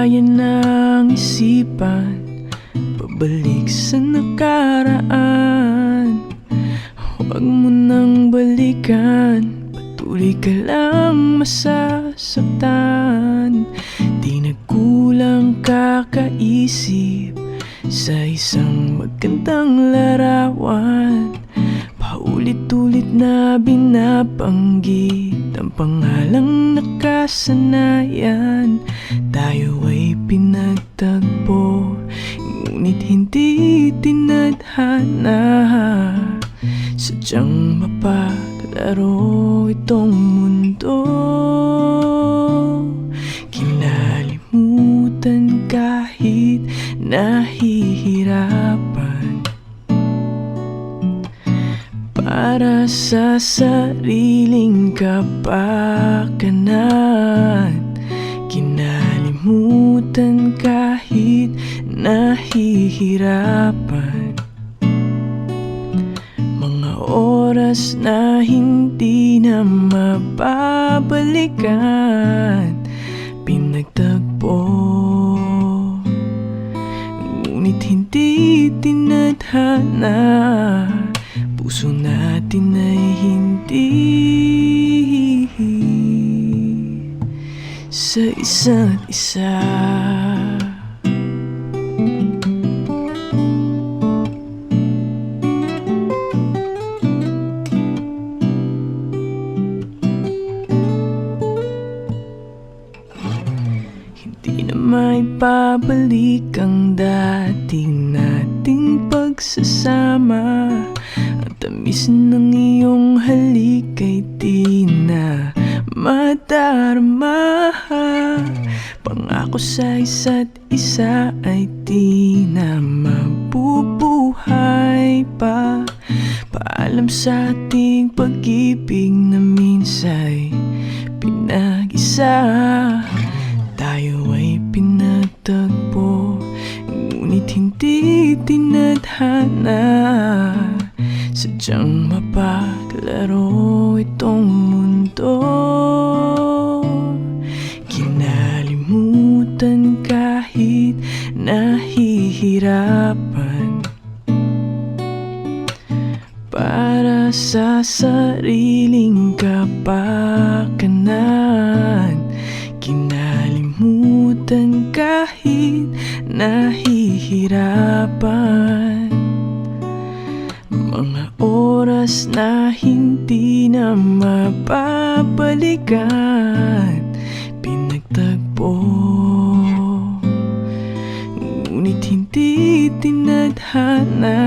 kaya ng isipan pabalik sa nakaraan. Huwag mo nang balikan, patuloy ka lang masasaktan. Di nagkulang kakaisip sa isang magandang larawan. Paulit-ulit na binabanggit ang pangalang nakasanayan. Tayo ay pinagtagpo, ngunit hindi tinadhana. Sadyang mapaglaro itong mundo. Kinalimutan kahit nahihirapan, para sa sariling kapakanan. Kinalimutan kahit nahihirapan, mga oras na hindi na mababalikan. Pinagtagpo, ngunit hindi tinadhana. Puso natin ay hindi sa isa't isa. Hindi na maibabalik ang dating nating pagsasama. Ang tamis ng iyong halik ay di na madarama. Pangako sa isa't isa ay di na mabubuhay pa. Paalam sa ating pag-ibig na minsa'y pinag-isa. Tayo ay pinagtagpo, ngunit hindi tinadhana. Sadyang mapaglaro itong mundo. Kinalimutan kahit nahihirapan, para sa sariling kapakanan. Kinalimutan kahit nahihirapan, mga oras na hindi na mababalikan. Pinagtagpo, ngunit hindi tinadhana.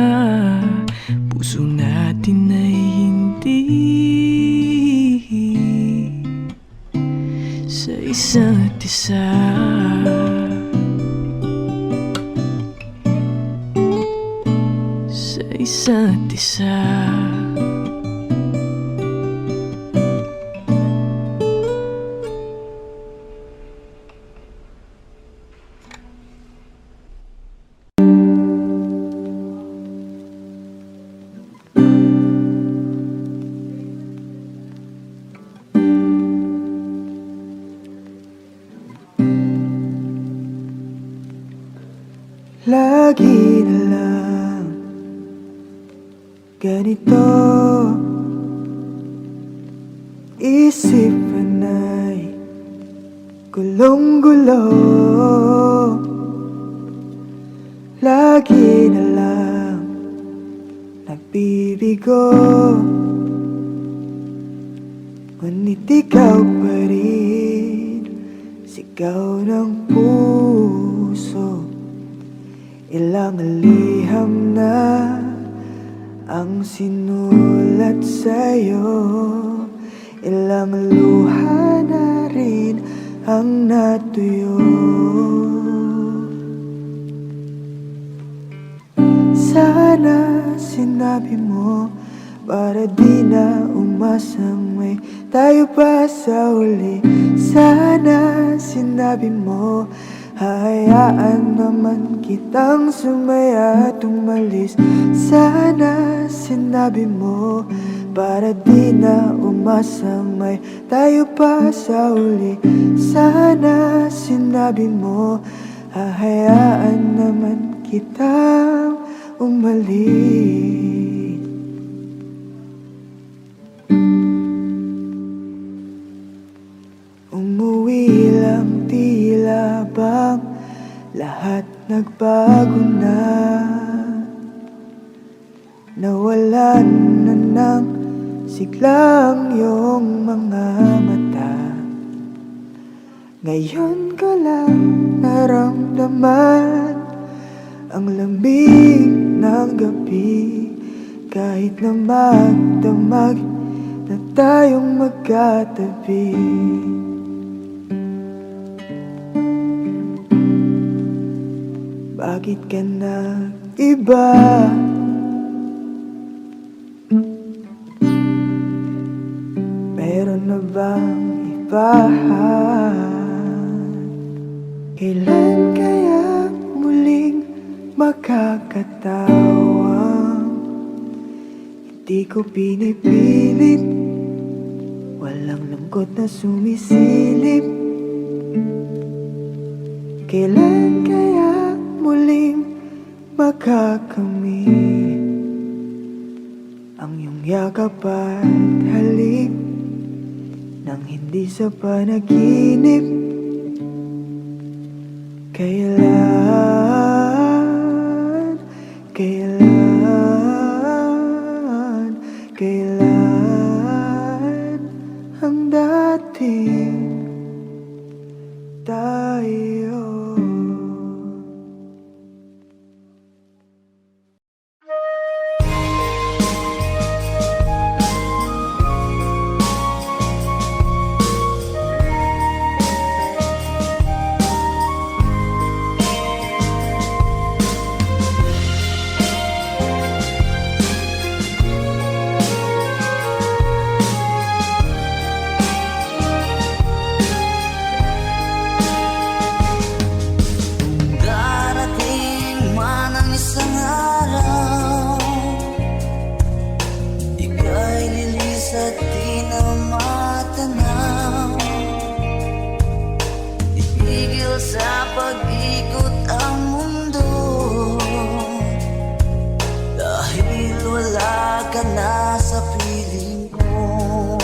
Puso natin ay hindi sa isa't isa. Sa isa't isa. Lagi na lang ganito, isipan ay gulong-gulo. Lagi na lang nabibigo, ngunit ikaw pa rin, sigaw ng puso. Ilang liham na ang sinulat sa'yo, ilang luha na rin ang natuyo. Sana sinabi mo para di na umasang may tayo pa sa uli. Sana sinabi mo hayaan naman kitang sumaya at umalis. Sana sinabi mo para di na umasang may tayo pa sa uli. Sana sinabi mo, hahayaan naman kitang umalis. Umuwi lang, tila bang lahat nagbago na. Nawalan na ng siglang iyong mga mata. Ngayon ko lang naramdaman ang lamig ng gabi. Kahit na magdamag na tayong magkatabi. Bakit ka nag-iba? Meron na bang iba? Kailan kaya muling makakatawang hindi ko pinipilit, walang lungkot na sumisilip? Kailan kaya muling makakamit ang iyong yakap at halik nang hindi sa panaginip? Kailan, kailan, kailan ang dating tayo? Sa pag-ikot ang mundo, dahil wala ka na sa piling ko.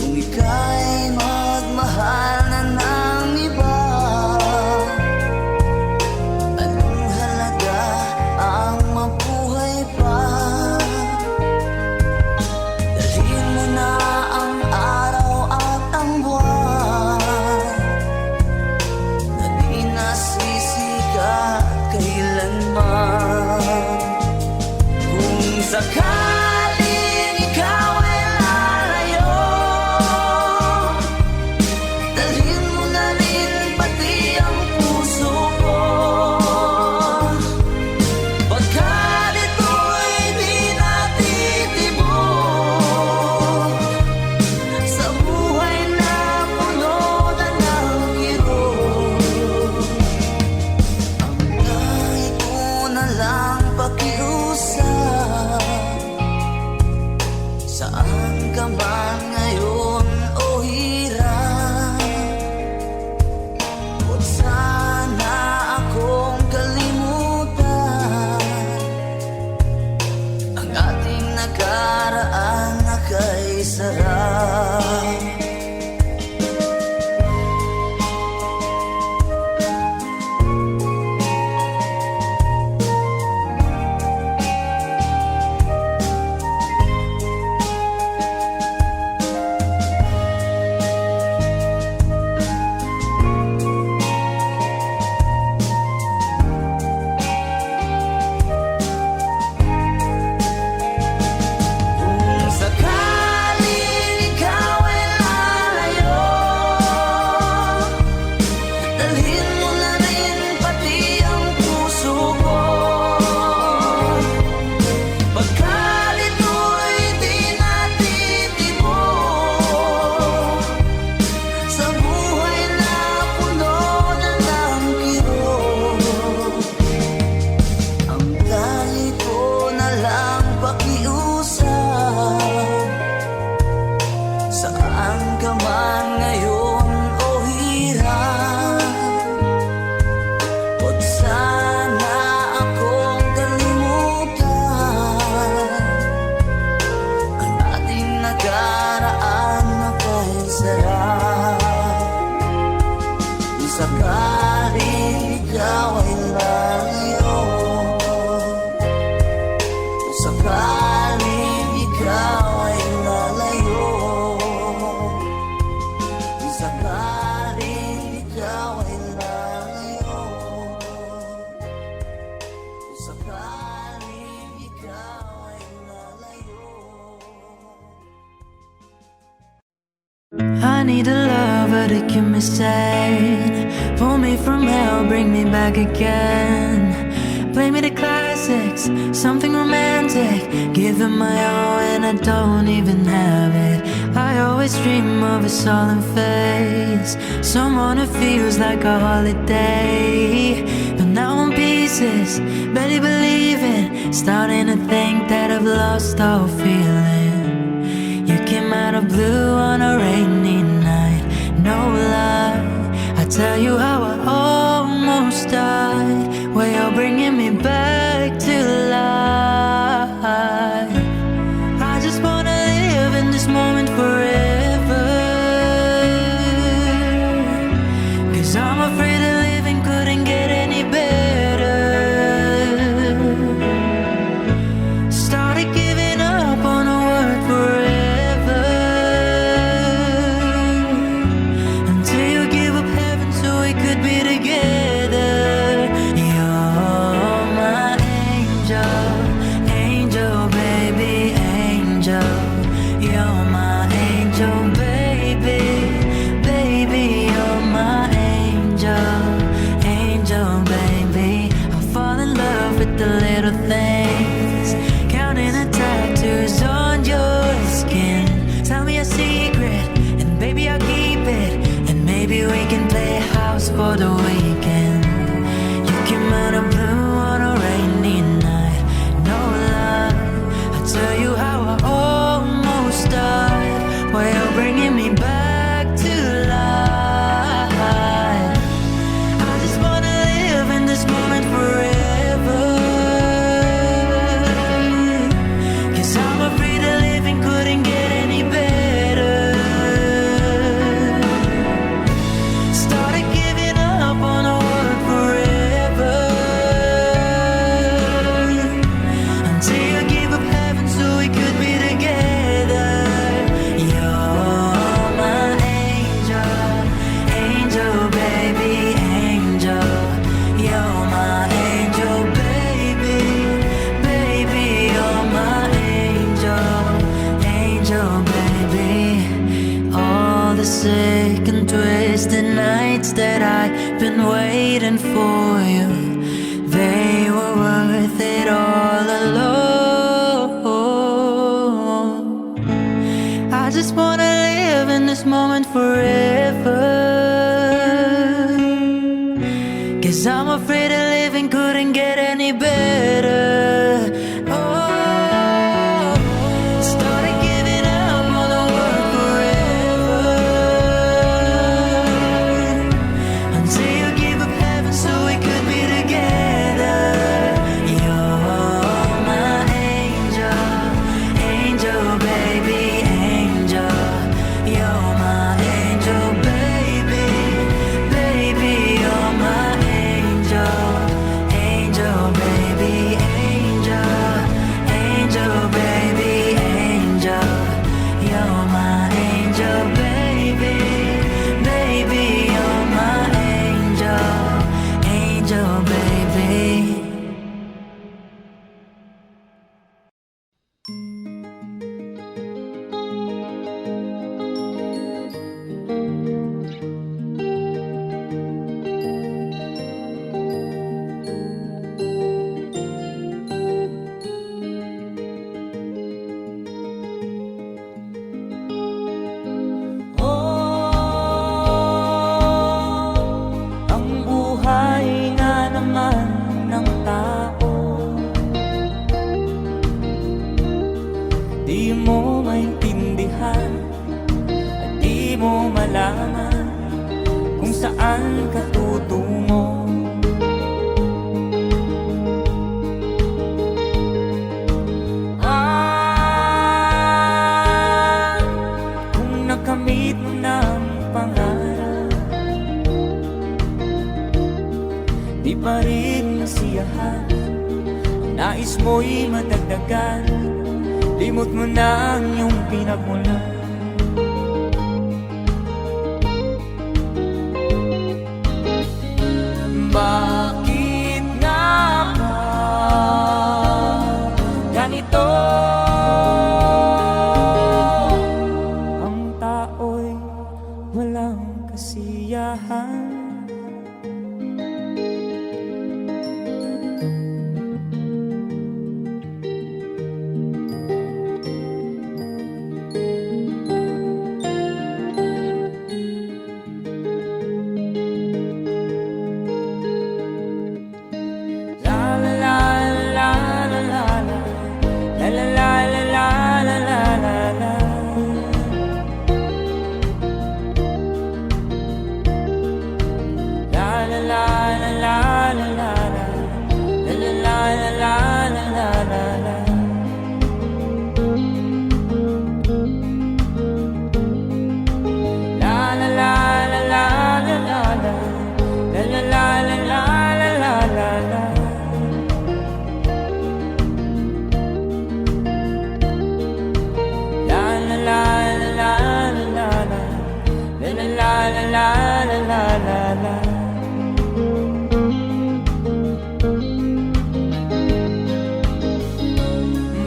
Kung ika'y magmahal na ng iba, anong halaga ang mabuhay pa? Dalhin mo na ang araw at ang buwan, kung sakaling ikaw ay lalayo, dalhin mo na rin pati ang puso ko. Pagkat ito'y di natitibok sa buhay na puno na ng kirot. Ang kahit ko na lang pakiusap, saan ka man ngayon o hirap, huwag sana akong kalimutan ang ating nakaraan na kay sarap. Pakiusap sakaling ikaw ay lalayo, kung sakaling ikaw ay lalayo, kung sakaling ikaw ay lalayo, kung sakaling ikaw ay lalayo. I need a lover to keep me sane, pull me from hell, bring me back again. Play me the classics, something romantic, give them my all and I don't even have it. I always dream of a solemn face, someone who feels like a holiday. But now I'm pieces, barely believing, starting to think that I've lost all feeling. You came out of blue on a rainy night, no lie, I tell you how I almost died, well you're bringing me back to life. I just wanna live in this moment forever, 'cause I'm afraid that living couldn't get any better. Started giving up on the word forever, until you give up heaven so we could be together. You're my angel, angel baby, angel. You're my angel baby, baby, you're my angel, angel baby. I fall in love with the little things, counting the tattoos on your skin. Tell me a secret and baby I'll keep it, and maybe we can play house for the weekend. You came out of blue on a rainy night, no lie, I tell you how I almost died, while you're bringing me back to life. I just wanna live in this moment forever, 'cause I'm afraid that living couldn't get any better. Started giving up on the word forever, until you give up heaven so we could be together. You're my angel, angel baby, angel. You're my angel baby, baby, you're my angel, angel baby. All the sick and twisted nights that I've been waiting for you, they were worth it all alone. I just wanna live in this moment forever, 'cause I'm afraid that living couldn't get any better. Oh, started giving up on the world forever, until you give up heaven so we could be together. You're my angel, angel baby, angel. You're my angel baby, baby, you're my angel, angel baby, angel, angel baby, angel. You're my angel baby, baby, you're my angel, angel baby. Ang buhay nga naman ng tao, di mo maintindihan at di mo malaman kung saan ka tutungo. Kung nakamit mo ng pangarap, di pa rin nasiyahan. Nais mo'y madagdagan, limot mo na ang iyong pinagmulan. Bakit nga ba ganito? Ang tao'y walang kasiyahan.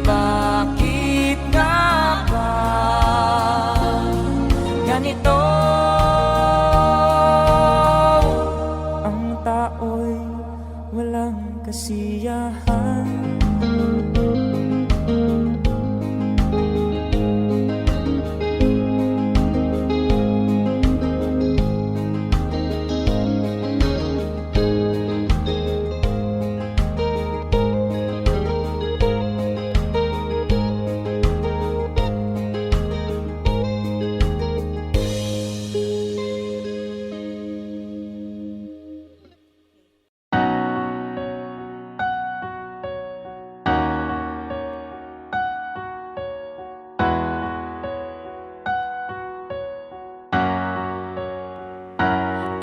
Bakit nga ba ganito? Ang tao'y walang kasiyahan.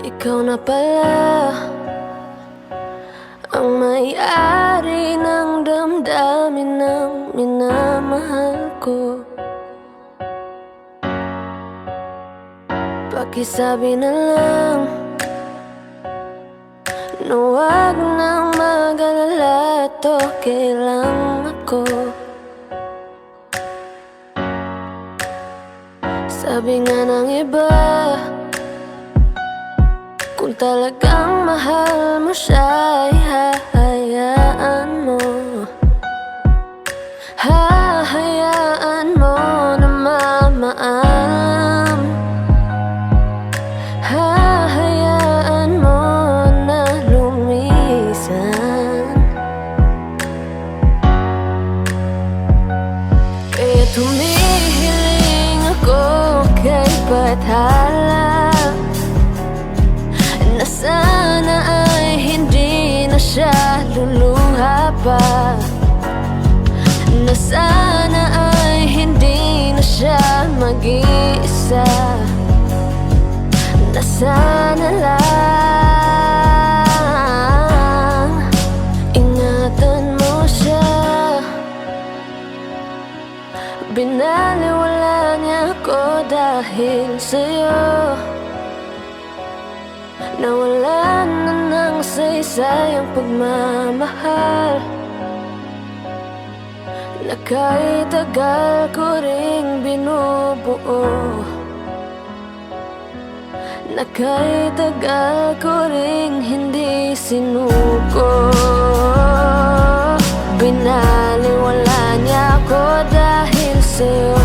Ikaw na pala ang may-ari ng damdamin ng minamahal ko. Pakisabi na lang na huwag nang mag-alala, to okay lang ako. Sabi nga ng iba, kung talagang mahal mo siya, ay hahayaan mo. Hahayaan mo na mamaam. Hahayaan mo na lumisan. Kaya tumihiling ako kay Bathala, na sana ay hindi na siya luluha pa, na sana ay hindi na siya mag-iisa, na sana lang ingatan mo siya. Binaliwala niya ako dahil sa'yo, nawala na ng saysay ang pagmamahal na kahit tagal ko ring binubuo, na kahit tagal ko ring hindi sinuko. Binaliwala niya ako dahil sa'yo,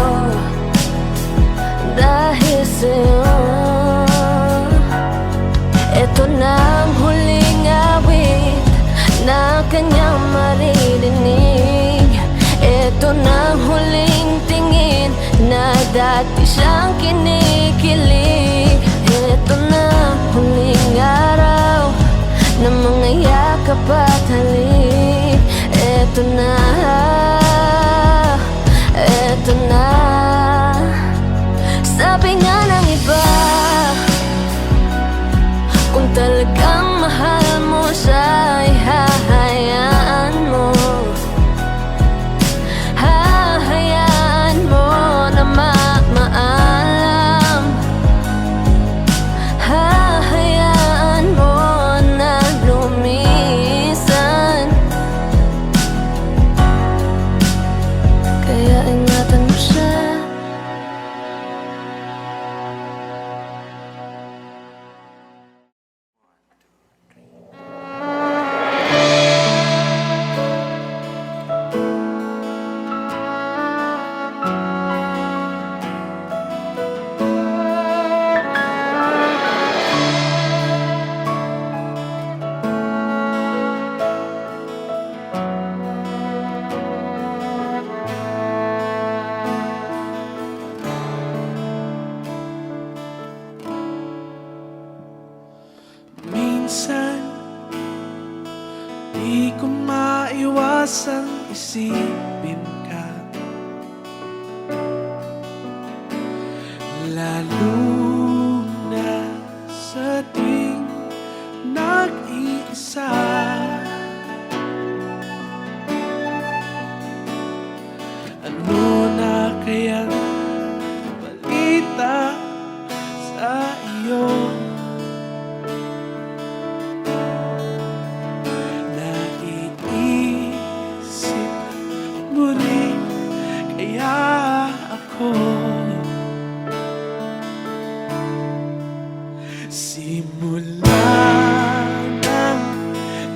dahil sa'yo. Ito na ang huling awit na kanyang maririnig. Ito na ang huling tingin na dati siyang kinikilig. Ito na ang huling araw na mga yakap at halik. Ito na, ito na. Sabi nga ng iba, kung talagang mahal mo siya'y hahayaan mo. Hahayaan mo na maalam. Hahayaan mo na lumisan. Kaya ingatan mo siya. Minsan di ko maiwasang isipin ka, lalo na sa tuwing nag-iisa. Ano na kayang balita sa iyo? Naiisip mo rin kaya ako? Simula nang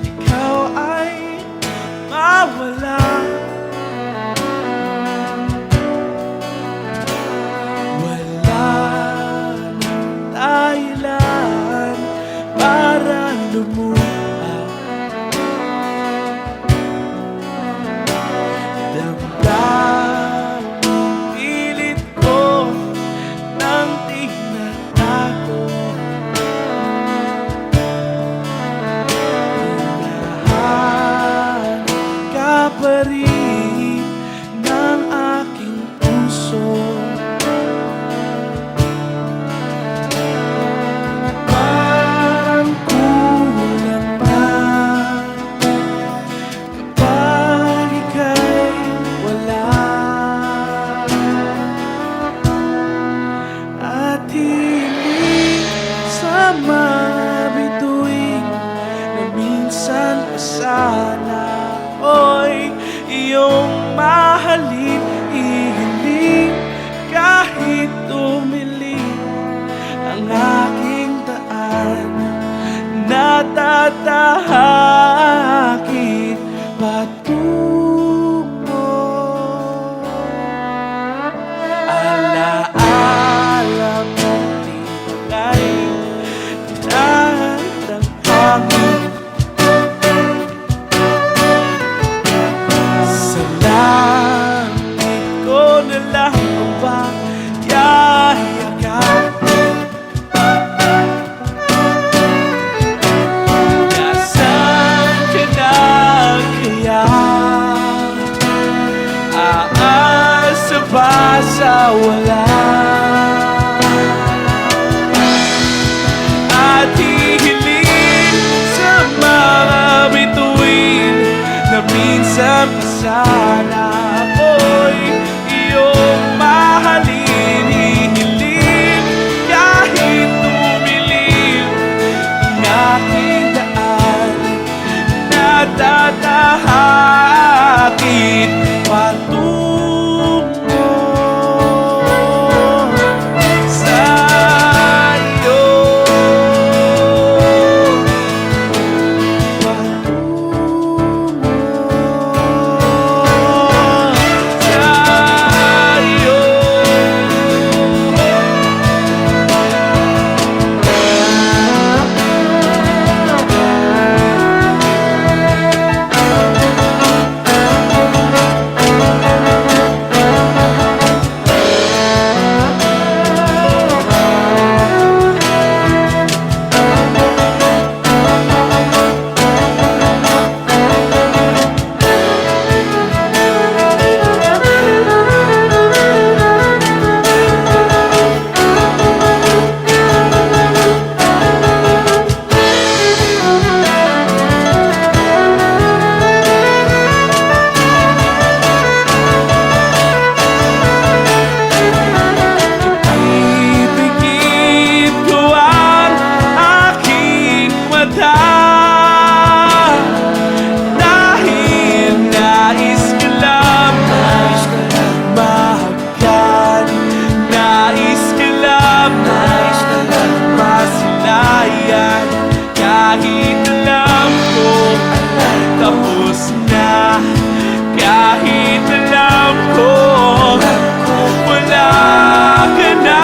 ikaw ay mawala, wala nang dahilan para lumuha. Damdaming pilit ko nang tinatago. Hinahanap ka pa rin ng aking puso. Parang kulang na kapag ika'y wala, at hiling sa mga bituin na minsan pa sana ako'y iyong mahalin. Ihiling kahit tumilim ang aking daan, natatahakit patungo. Alaala mo ay tatanghamin. Sa langit ko na lang ba yayakapin? Nasaan ka na kaya? Aasa ba sa wala? At hihiling sa mga bituin na minsan pa sana ako'y iyong mahalin. Hihiling kahit tumilim ang aking daan, natatahakit patungo sa'yo. Kahit alam ko wala ka na.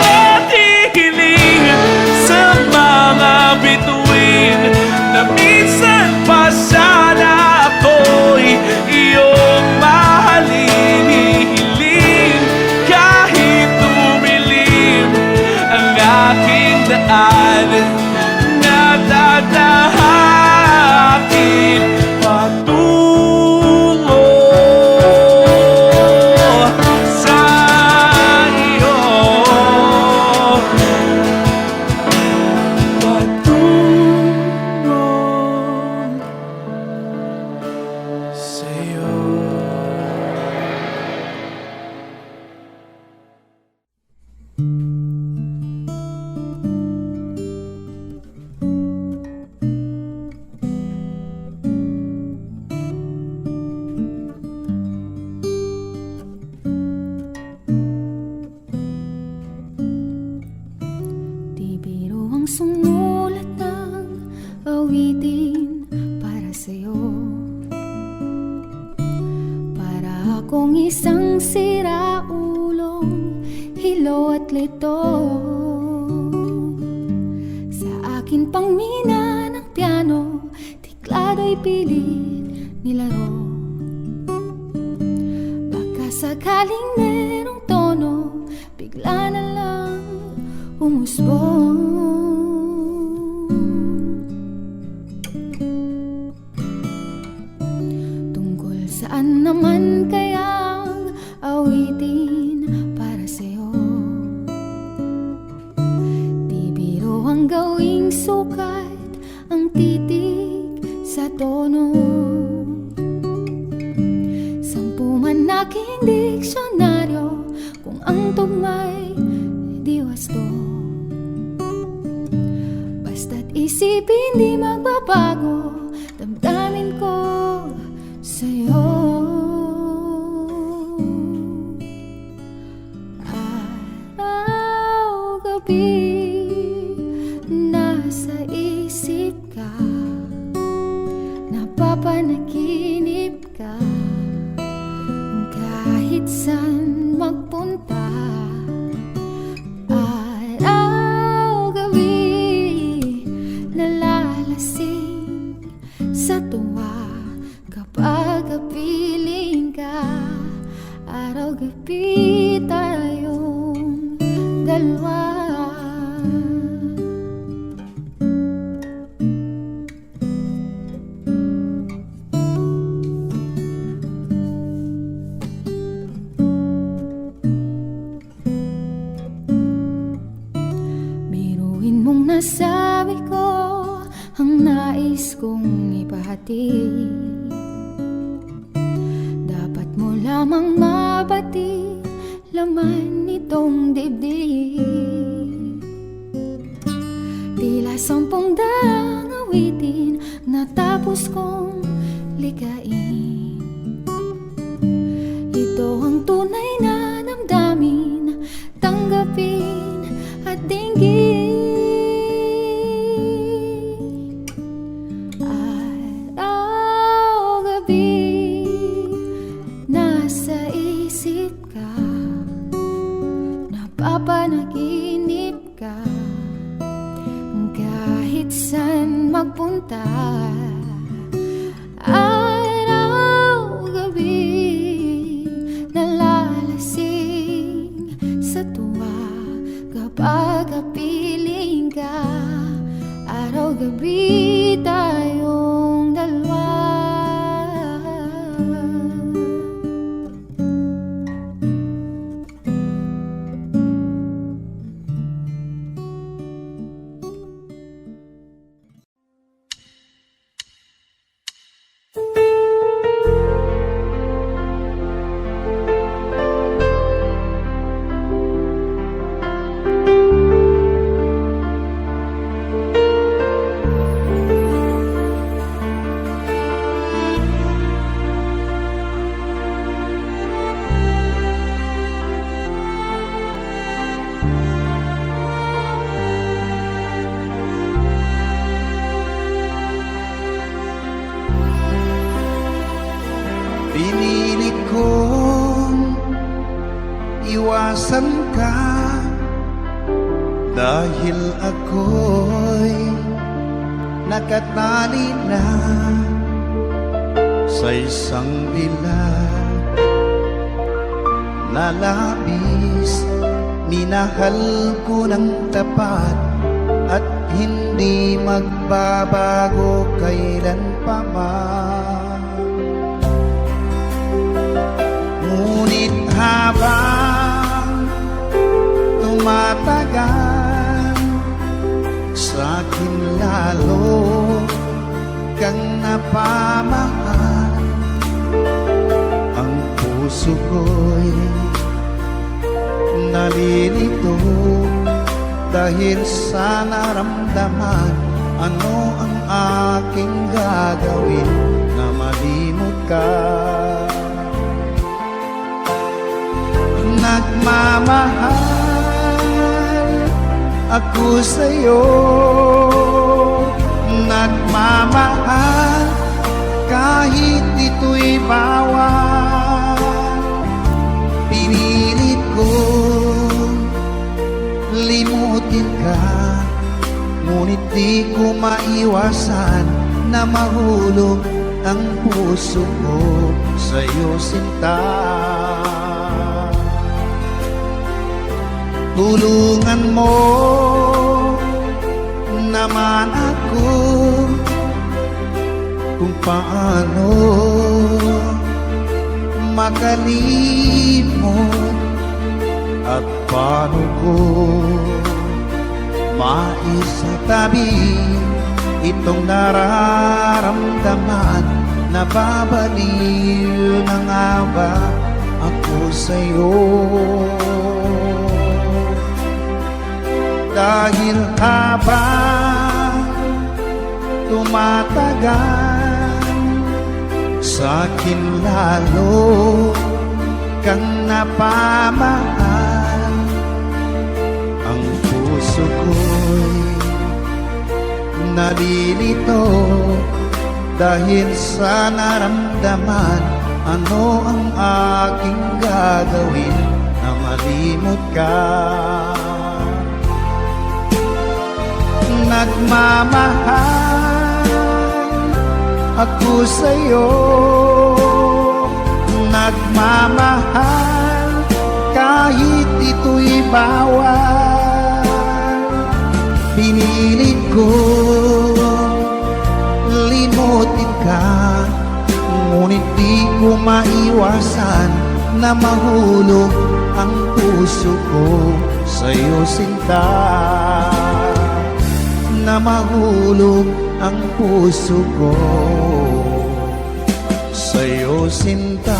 At hihiling sa mga bituin na minsan pa sana ako'y iyong mahalin. Hihiling kahit tumilim ang aking daan, natatahakin patungo sa iyo. Patungo sa iyo. Di biro ang sumulat ng awitin para sa'yo. Para akong isang siraulong hilo at lito. Sa akin pang mina ng piano, tiklado'y pilit nilaro. Baka sakaling merong tono, bigla na lang umusbong. Tungkol saan naman kayang awitin para sa'yo? Di biro ang gawing sukat, ang titig sa tono. 10 man aking diksyonaryo, kung ang tugma'y di wasto. Basta't isipin di magbabago, damdamin ko sa'yo. Araw-gabi nasa isip ka, napapanaginip ka. Kahit saan magpunta, araw-gabi nalalasing sa tuwa kapag kapiling ka. Araw-gabi tayong dalawa. Biruin mong nasabi ko ang nais kong ipahati. Dapat mo lamang mabati laman nitong dibdib. Tila 10 daang awitin natapos kong likain. Ito ang tunay na damdamin, tanggapin at dinggin. Araw-gabi nasa isip ka, napapanaginip ka. Kahit saan magpunta, araw-gabi nalalasing sa tuwa kapag kapiling ka. Araw-gabi tayong dalawa. Dahil ako'y nakatali na sa isang dilag na labis, minahal ko ng tapat at hindi magbabago kailan pa man. Ngunit habang tumatagal, sa'kin lalo kang napamahal. Ang puso ko'y nalilito dahil sa naramdaman. Ano ang aking gagawin na malimot ka? Nagmamahal ako sa'yo, nagmamahal kahit ito'y bawal. Pinilit ko limutin ka, ngunit di ko maiwasan na mahulog ang puso ko sa'yo, sinta. Tulungan mo naman ako kung paano makalimot at paano ko maisatabi itong nararamdaman. Nababaliw na nga ba ako sa'yo? Dahil habang tumatagal, sa'kin lalo kang napamahal. Ang puso ko'y nalilito dahil sa naramdaman. Ano ang aking gagawin na malimot ka? Nagmamahal ako sa'yo, nagmamahal kahit ito'y bawal. Pinilit ko limutin ka, ngunit di ko maiwasan na mahulog ang puso ko sa'yo, sinta. Na mahulog ang puso ko sa'yo, sinta.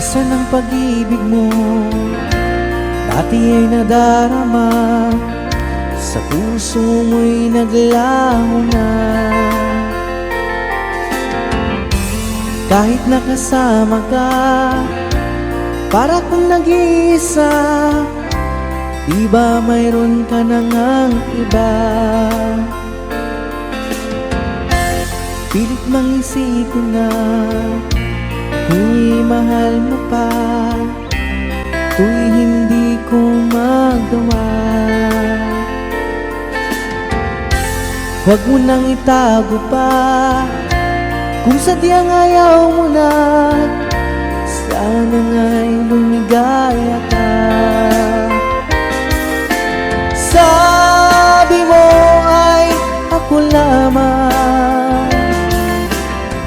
Nasaan ang pag-ibig mo? Dati ay nadarama, sa puso mo'y naglaho na. Kahit nakasama ka, para kang nag-iisa. Di ba mayroon ka na ngang iba? Pilit mang isipin na tu'y mahal mo pa, tu'y hindi ko magawa. Huwag mo nang itago pa, kung sadyang ayaw mo na, sana nga'y lumigaya ka. Sabi mo ay ako lamang,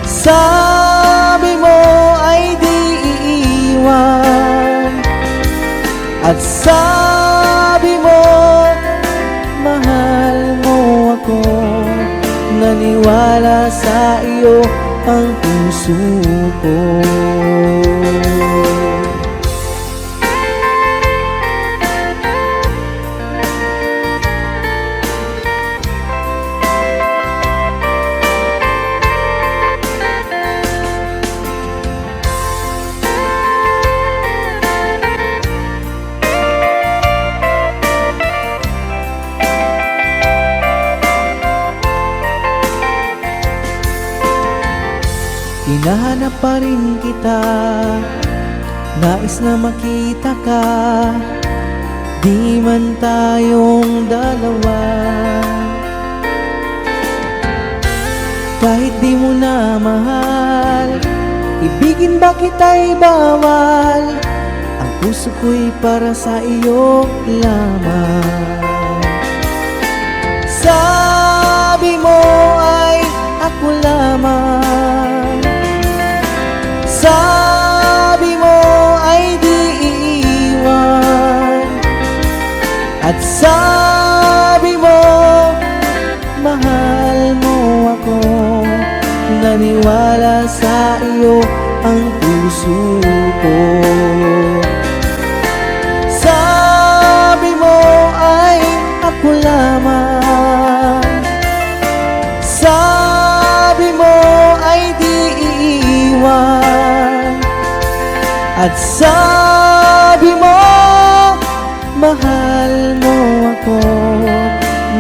sabi mo ay di iiwan, at sabi mo mahal mo ako. Naniwala sa iyo ang puso puso ko. Hinahanap pa rin kita, nais na makita ka, di man tayong dalawa. Kahit di mo na mahal, ibigin ba kita'y bawal? Ang puso ko'y para sa iyo lamang. Sabi mo ay ako lamang, sabi mo ay di iiwan, at sabi mo mahal mo ako. Naniwala sa iyo ang puso ko. Sabi mo ay ako lamang, sabi mo ay di iiwan, at sabi mo mahal mo ako.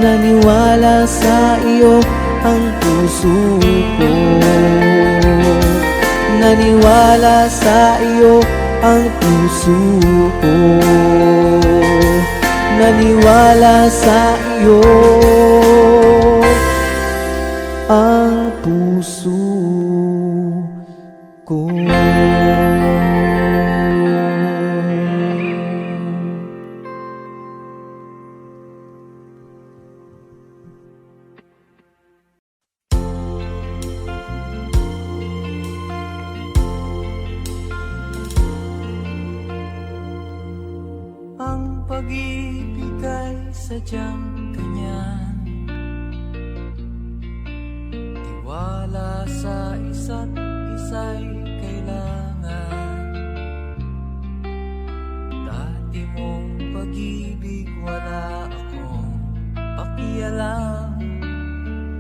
Naniwala sa iyo ang puso ko. Naniwala sa iyo ang puso ko. Naniwala sa iyo ang puso ko. Ang pag-ibig ay sadyang ganyan, tiwala sa isa't isa'y kailangan. Dati mong pag-ibig wala akong pakialam,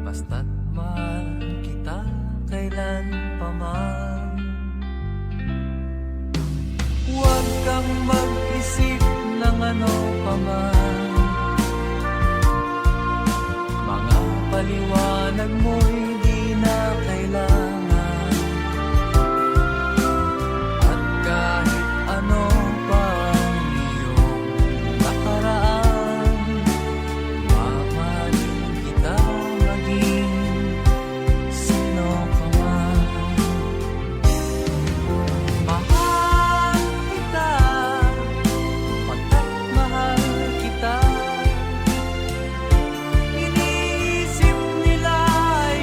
basta't mahal kita kailan pa man. Huwag kang mag-isip ng ano pa man, mga paliwanag mo'y di na kailangan. At kahit ano pa ang iyong nakaraan, mamahalin kita maging sino ka man. Mahal kita, pagkat mahal kita. Iniisip nila ay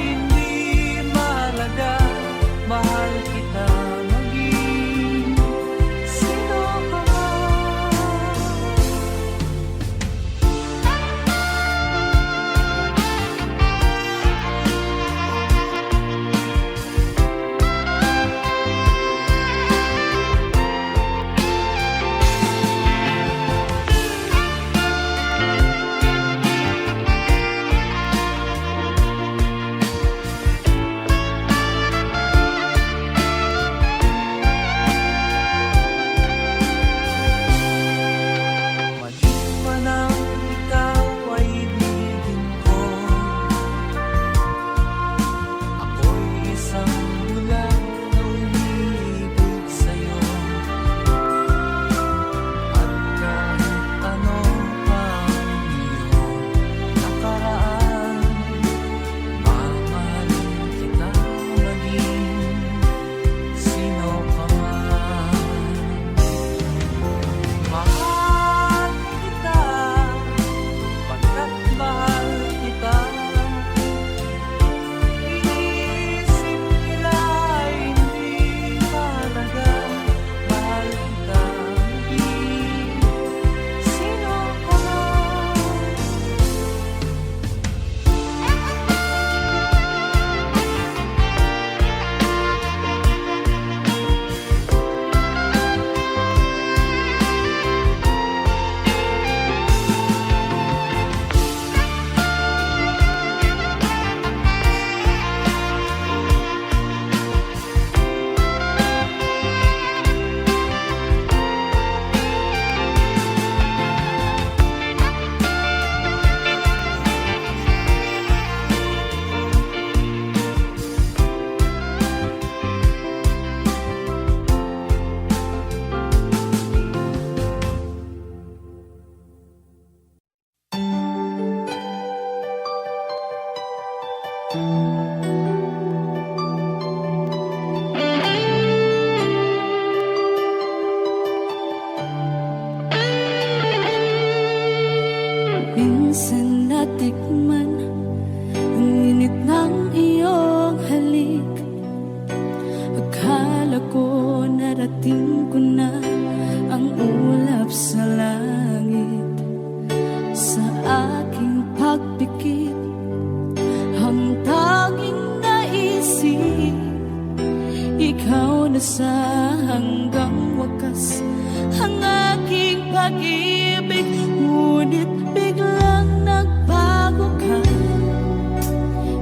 Narating ko na ang ulap sa langit. Sa aking pagpikit, ang tanging naisip, ikaw na sa hanggang wakas ang aking pag-ibig. Ngunit biglang nagbago ka,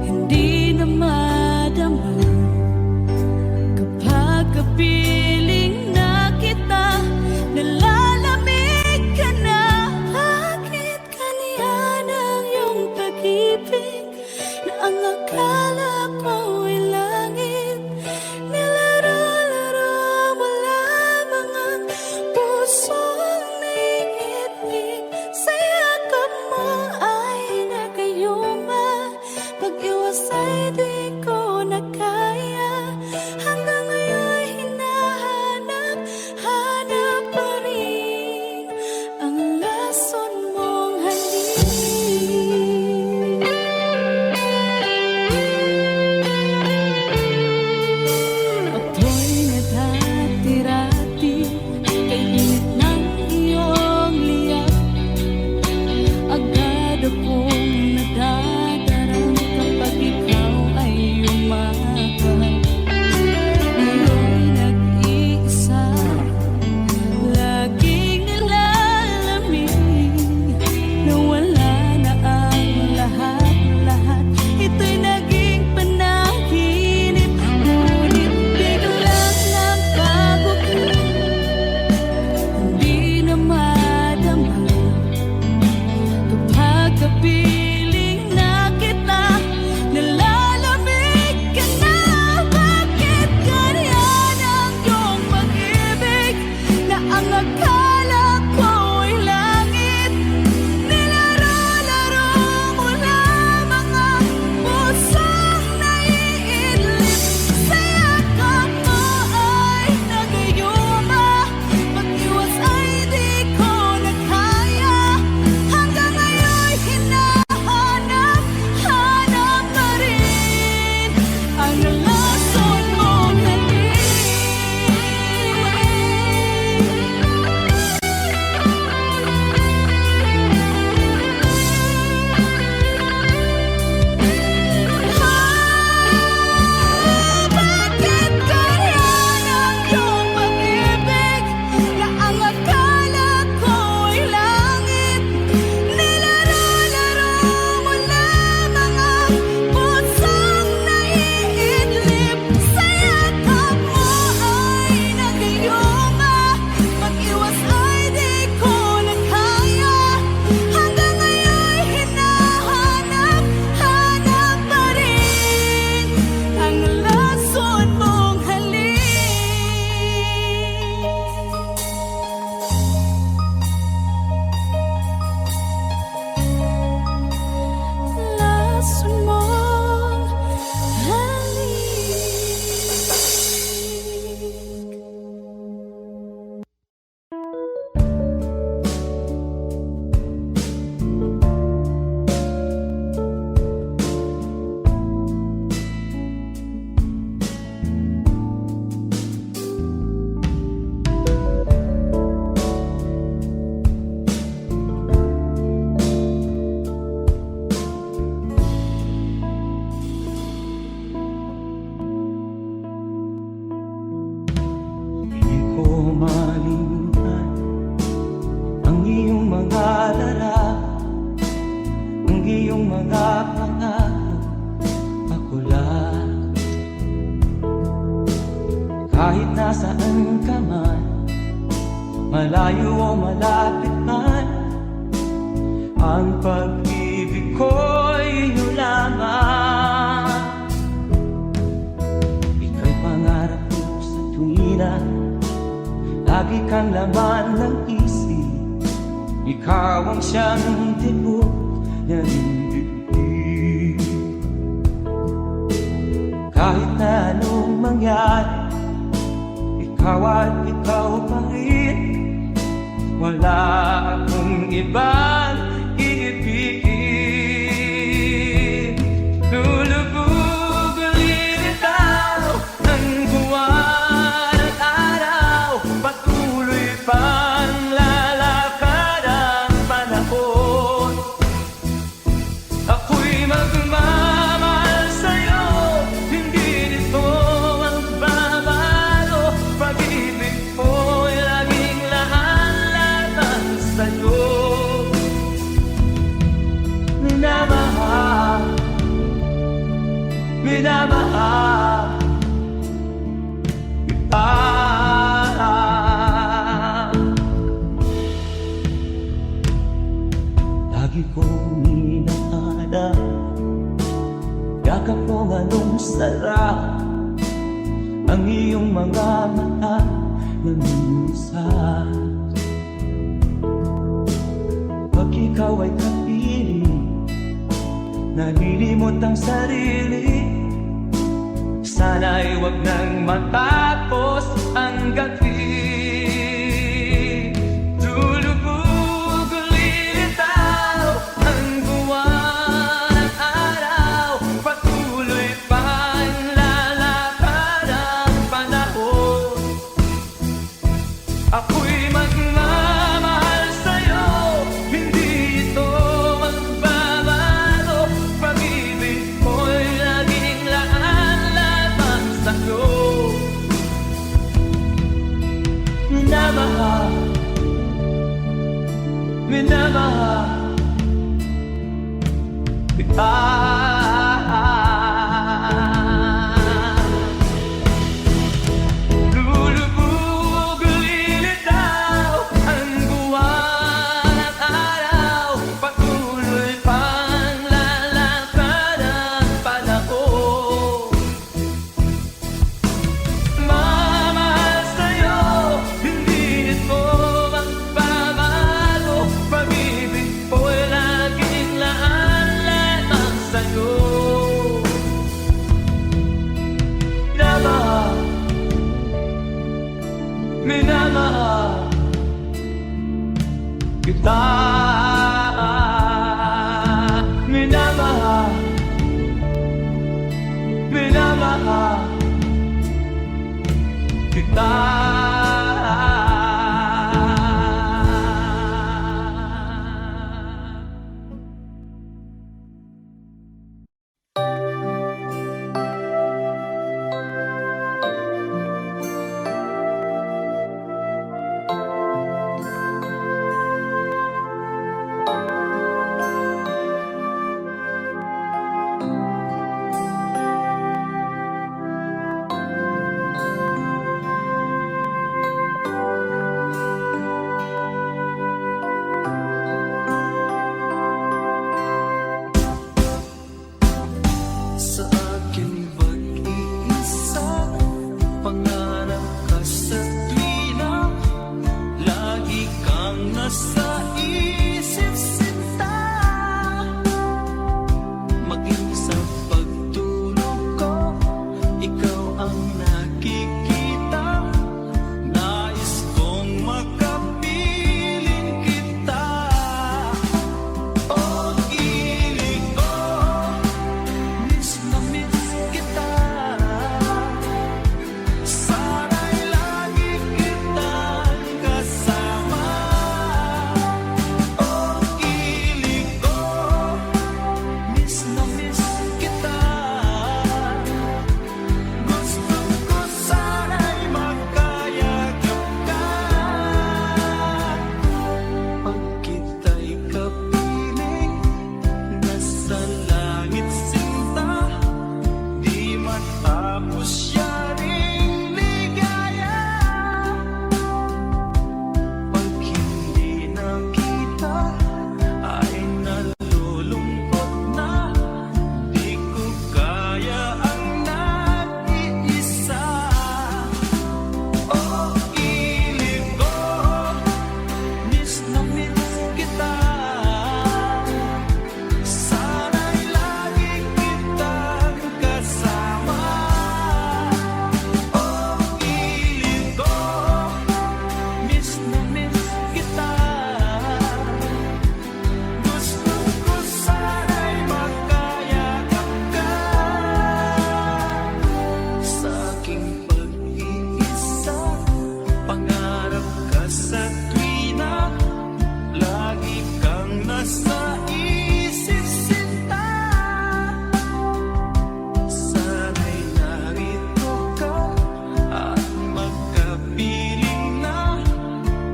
hindi na madama kapag kapiling na kita. Nalalamig ka na. Bakit ganyan ang iyong pag-ibig na ang akala ko ay langit? Nilaro-laro mo lamang ang pusong naiinig. Sa yakap mo ay nagayuma, pag-iwas ay di ko na kaya. Hanggang ngayon hinahanap pa rin ang lason mong halik. Ako'y nadati-rati kay init ng iyong liyak. Agad akong nadadarang kapag ikaw ay umaakap. Ngayon nag-iisa, laging nilalamig, na wala na ang lahat-lahat. Ito'y naging panaginip. Ngunit biglang nagbago ka, hindi na madama kapag kapiling na kita. Nalalamig ka na. Bakit ganyan ang iyong pag-ibig na ang akala ko ay langit? Nilaro-laro mo lamang ang pusong naiidlip. Sa yakap mo ay nagayuma, pag-iwas ay di ko na kaya. Hanggang ngayon hinahanap pa rin ang lason mong halik. Bakit ganyan ang iyong pag-ibig na ang akala ko ay langit? Nilaro-laro mo lamang ang pusong naiidlip. Sa yakap mo ay nagayuma, pag-iwas ay di ko na kaya. Hanggang ngayon hinahanap pa rin ang lason mong halik. Lason mong halik. Di ko malimutan ang iyong mga larawan, ang iyong mga pangako, ako lang. Kahit nasaan ka man, malayo o malapit man, ang pag-ibig ko'y iyo lamang. Ika'y pangarap ko sa tuwina, lagi kang laman ng isip. Ikaw ang siyang tibok ng dibdib. Kahit na anong mangyari, ikaw at ikaw pa rin. Wala akong ibang iibigin. Lulubog ulit ikaw ng buwan at araw. nangungusap. Pag ikaw ay kapiling, nalilimot ang sarili. Sana'y wag nang matapos ang gabi. Tulubog lilitaw ang buwan at araw. Patuloy pang lalakad ang panahon. Ako'y magmamahal sa'yo, hindi ito magbabago. Pag-ibig ko'y laging laan lamang sa'yo. Minamahal, minamahal kita. Lulubog lilitaw ang buwan at araw. Patuloy pang lalakad ang panahon. Mamahal sa'yo, hindi ito magbabago. Pag-ibig ko'y laging laan lamang sa'yo. Minamahal, minamahal kita. Minamahal, minamahal kita. Sa akin mag-iisa, pangarap ka sa tuwina. Lagi kang nasa isip sinta. Maging sa pagtulog ko, ikaw ang nakikita. Nais kong makapiling kita. Oh, ilig ko, miss na miss kita. Sana'y lagi kitang kasama. Oh, ilig ko, miss na miss kita. Gusto ko sana'y magkayakap ka. Pag kita'y kapiling, nasa langit sinta. Di matapos yaring ligaya. Pag hindi nakita, ay nalulungkot na. Di ko kaya ang nag-iisa. Oh, ilig ko, miss na miss kita. Sana'y lagi kitang kasama. Oh, ilig ko, miss na miss kita. Gusto ko sana'y magkayakap ka. Sa aking pag-iisa, pangarap ka sa tuwina. Lagi kang nasa isip sinta. Sana'y narito ka at magkapiling na.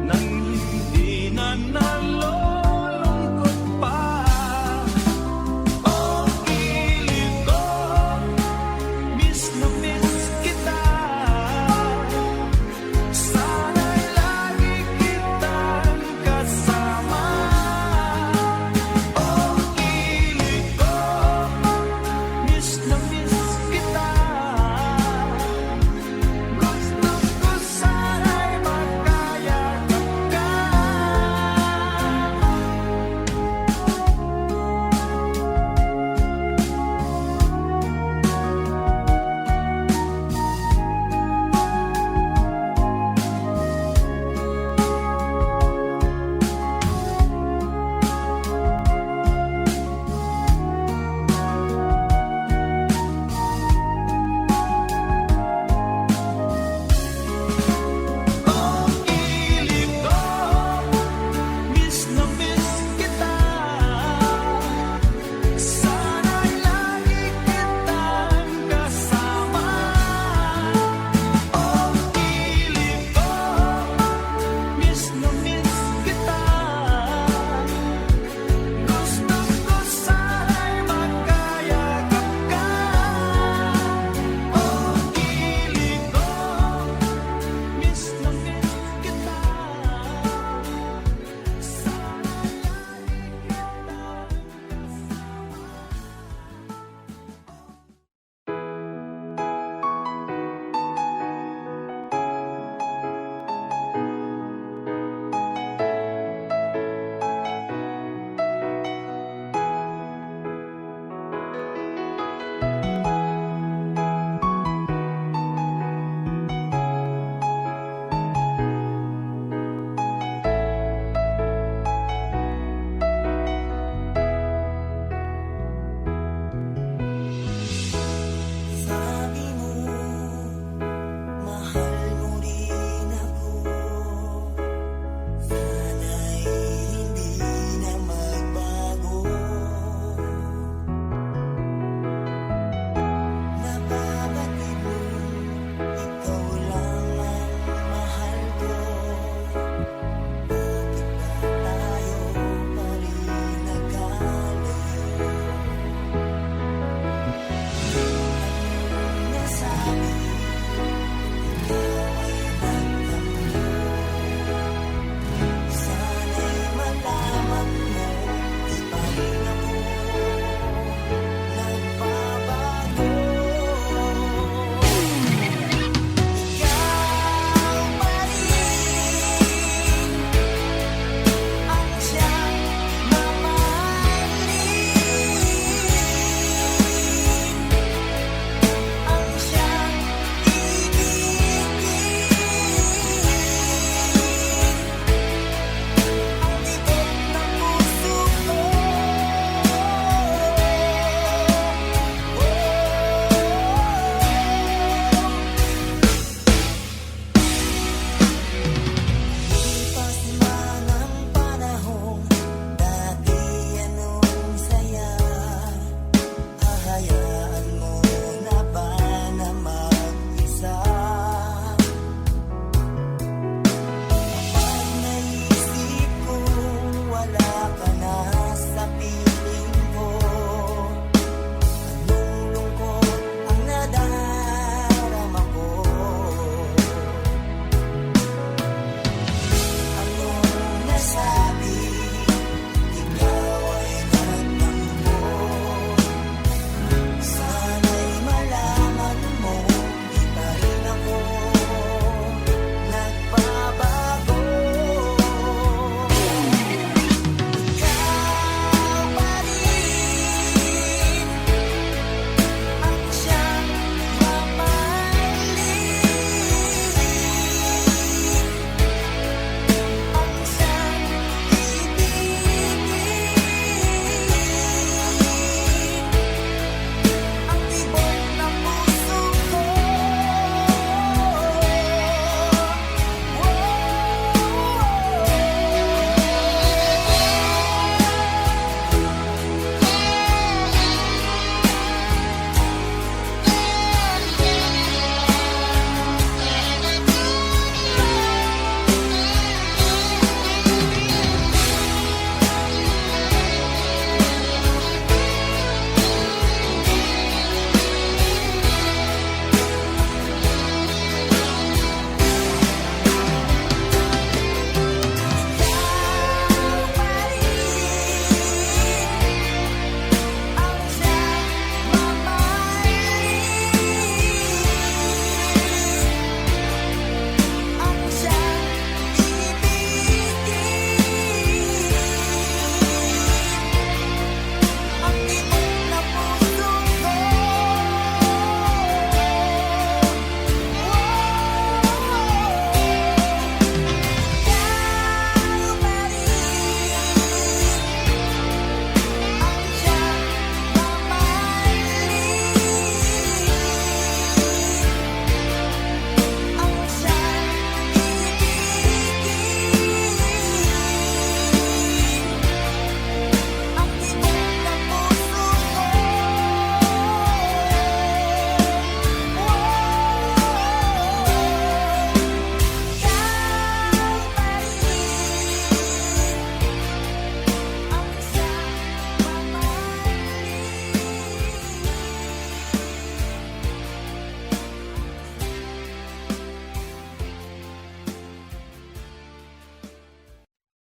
Nang hindi na nalulungkot pa. Oh, ilig ko, miss na miss kita. Sana'y lagi kitang kasama.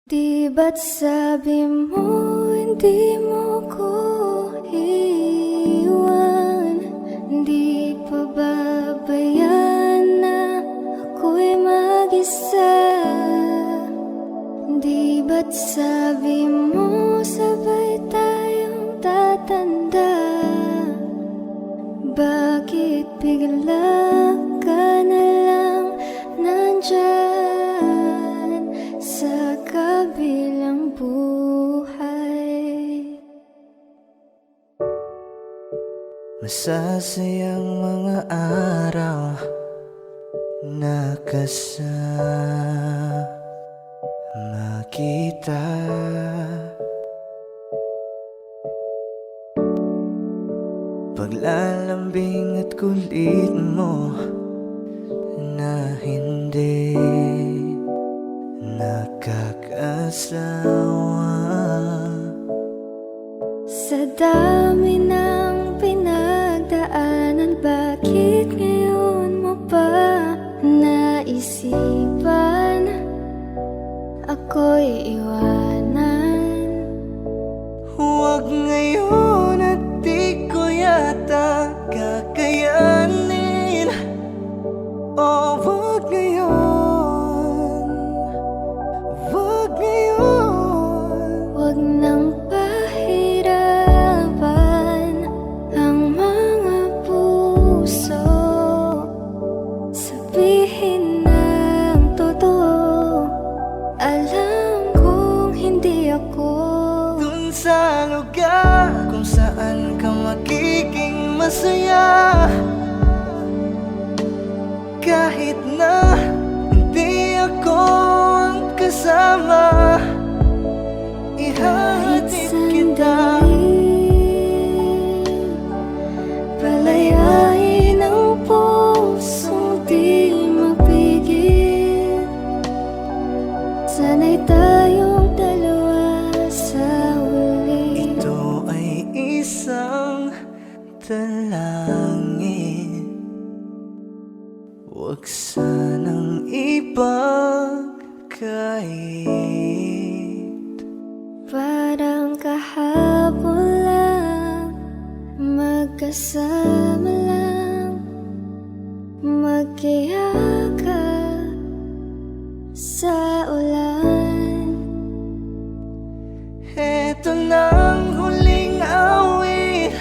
Di ba't sabi mo hindi mo ko iwan? Di pa babayan na ako'y mag-isa? Di ba't sabi mo sabay tayong tatanda? Bakit bigla ka na lang nandyan sa kabilang buhay? Masasayang mga araw na kasama kita. Paglalambing at kulit mo na hindi nakakasawa. Sa dami ng pinagdaanan, bakit ngayon mo pa naisipan ako'y iwanan? Huwag ngayon at di ko yata kakayanin. Oh, huwag ngayon, huwag ngayon. Huwag nang pahirapan ang mga puso. Sabihin ng totoo, alam kong hindi ako Dun sa lugar kung saan ka magiging masaya, kahit na hindi ako ang kasama, kahit ihahatid kita. sandali. Palayain ang pusong di mapigil. Sana'y tayong dalawa sa huli. Ito ay isang dalangin, huwag sanang ipagkait. Parang kahapon lang, magkasama lang, magkiyakap sa ulan. Eto nang huling awit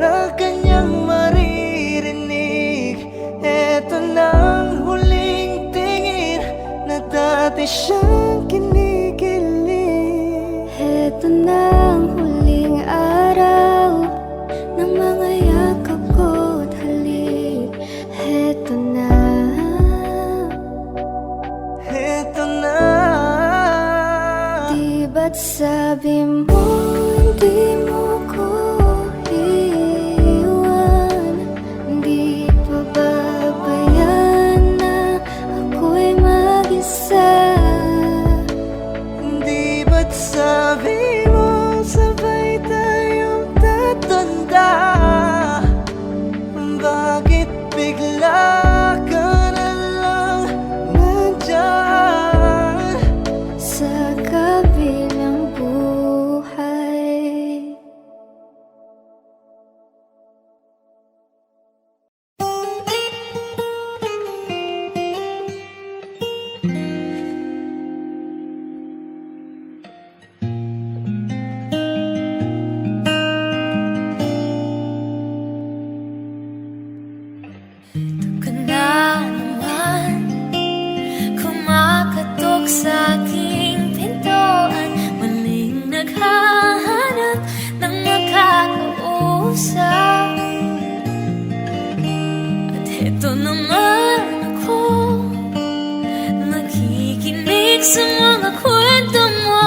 na kanyang maririnig. Eto nang huling tingin na dati siyang kinikilig. Heto na ang huling araw ng mga yakap ko't halik. Heto na. Eto na. Di ba't sabi mo hindi mo ko iwan? Di pa babayan na ako'y mag-isa? Di ba't sabi mo sabay tayong tatanda? Bakit bigla ka na lang nandyan Sa kabilang buhay? Ka na naman kumakatok sa aking pintuan, muling naghahanap ng makakausap. At eto naman ako, nakikinig sa mga kwento mo.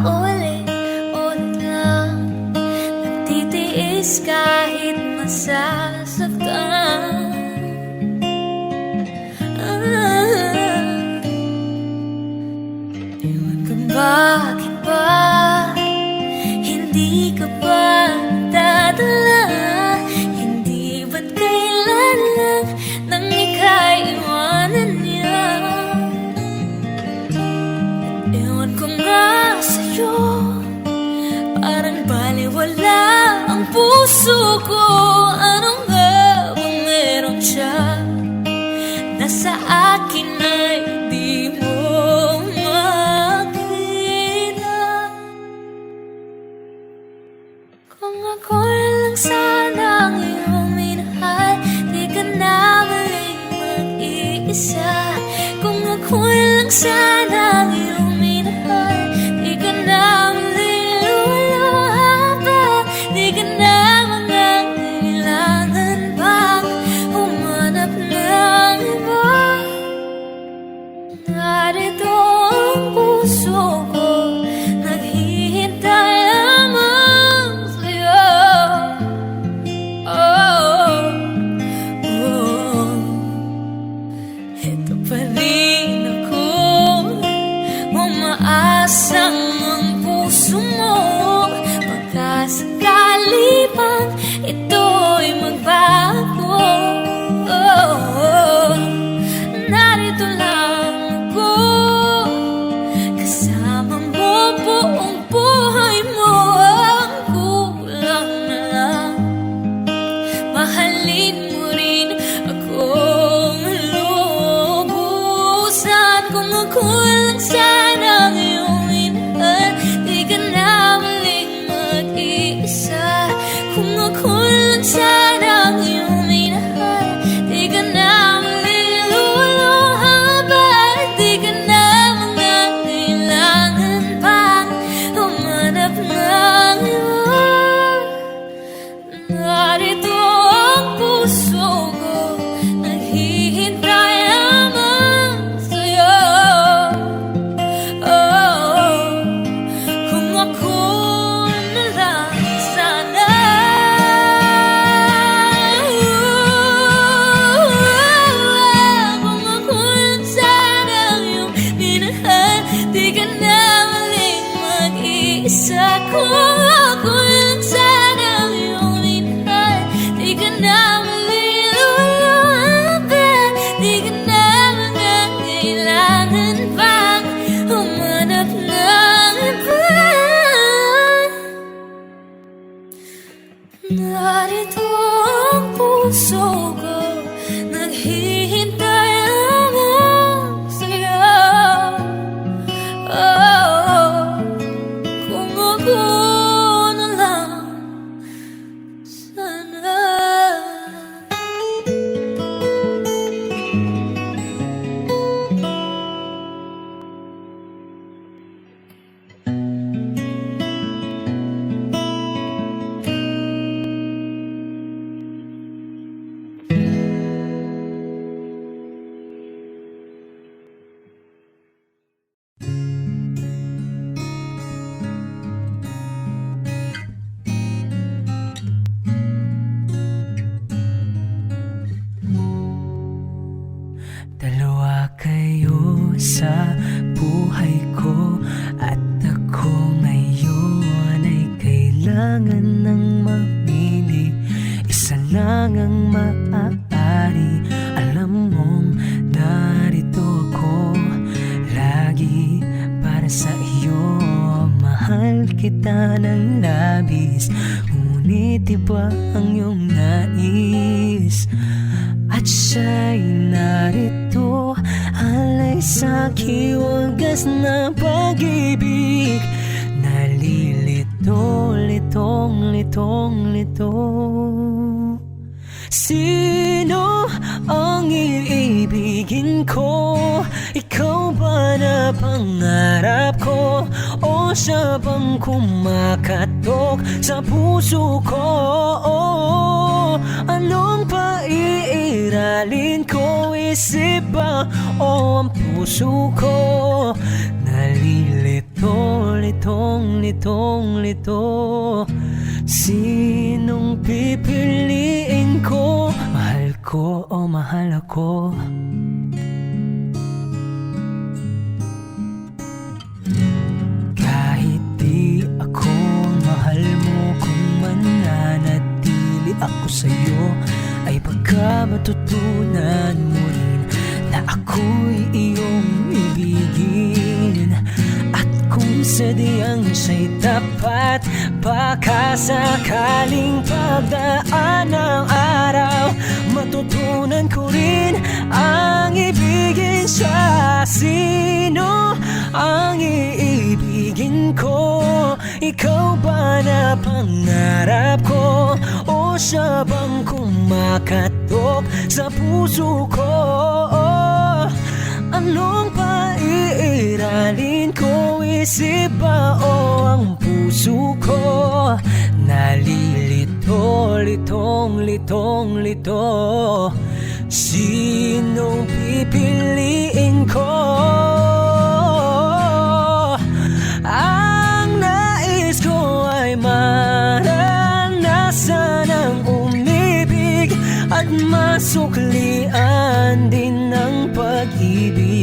Paulit-ulit lang, nagtitiis kahit masasaktan. Ewan ko bakit ba hindi ka pa dadala? Hindi ba't kailan lang nang ika'y iwanan niya? sa'yo. Parang baliwala ang puso ko. Ano nga bang meron siya na sa akin ay di mo makita? Kung ako lang sana ang iyong minahal, di ka na muling mag-iisa. Kung ako lang sana ang iyong minahal, di ka na muling luluha pa. Di ka na mangangailangan pang humanap ng iba. Narito ang puso ko, naghihintay lamang sa'yo. Oh, oh. Ito pa rin ako, umaasang ang puso mo. Pagkasakali pang ito'y magbago, oh, narito lang ako, kasama mo buong buhay mo. Ang kulang na lang, mahalin mo rin akong lubusan. Kung ako lang sana ang iyong minahal, di ka na muling mag-iisa. Kung ako lang sana ang iyong minahal, di ka na muling luluha pa. Di ka na mangangailangan pang humanap ng iba. Narito ang puso ko, naghihintay lamang sa'yo. Oh, kung ako na lang sana. Kung ako lang sana ang iyong minahal, di ka na muling mag-iisa. Kung ako lang sana ang iyong minahal, di ka na muling luluha pa. Di ka na mangangailangan pang humanap ng iba. Narito ang puso ko, naghihintay lamang sa'yo. Oh, kung ako na lang sana. Dalawa kayo sa buhay ko, at ako ngayon ay kailangan ng mamili. Isa lang ang maaari, alam mong narito ako lagi para sa iyo. Mahal kita ng labis, ngunit iba ang iyong nais. At siya'y narito, alay sa'king wagas na pag-ibig. Nalilito, litong, litong, lito. Sino ang iibigin ko? Ikaw ba na pangarap ko? O siya bang kumakatok sa puso ko? Anong paiiralin ko? Isip ba o ang puso ko? Nalilito, litong, litong, lito. Sinong pipiliin ko? Mahal ko o mahal ako? Kahit di ako mahal mo, kung mananatili ako sa'yo, ay pagka matutunan mo rin na ako'y iyong ibigin. At kung sadyang siya'y tapat. Baka sakaling pagdaan ng araw, matutunan ko rin ang ibigin siya. Sino ang iibigin ko? Ikaw ba na pangarap ko? O siya bang kumakatok sa puso ko? Anong paiiralin ko? Isip ba o ang puso ko? Nalilito, litong, litong, lito. Sinong pipiliin ko? Ang nais ko ay maranasan ang umibig at masuklian din ng pag-ibig.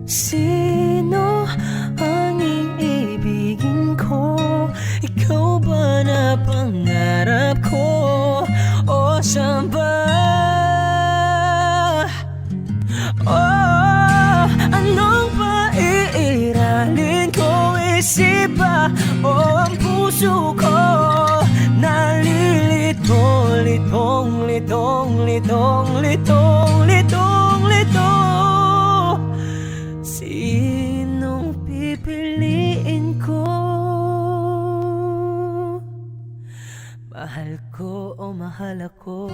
Sino ang iibigin ko? Ikaw ba na pangarap ko? O siya ba? Oh, anong paiiralin ko? Isip ba o ang puso ko? Nalilito, litong, litong, litong, litong, litong, litong. Sinong pipiliin ko? Mahal ko o mahal ako?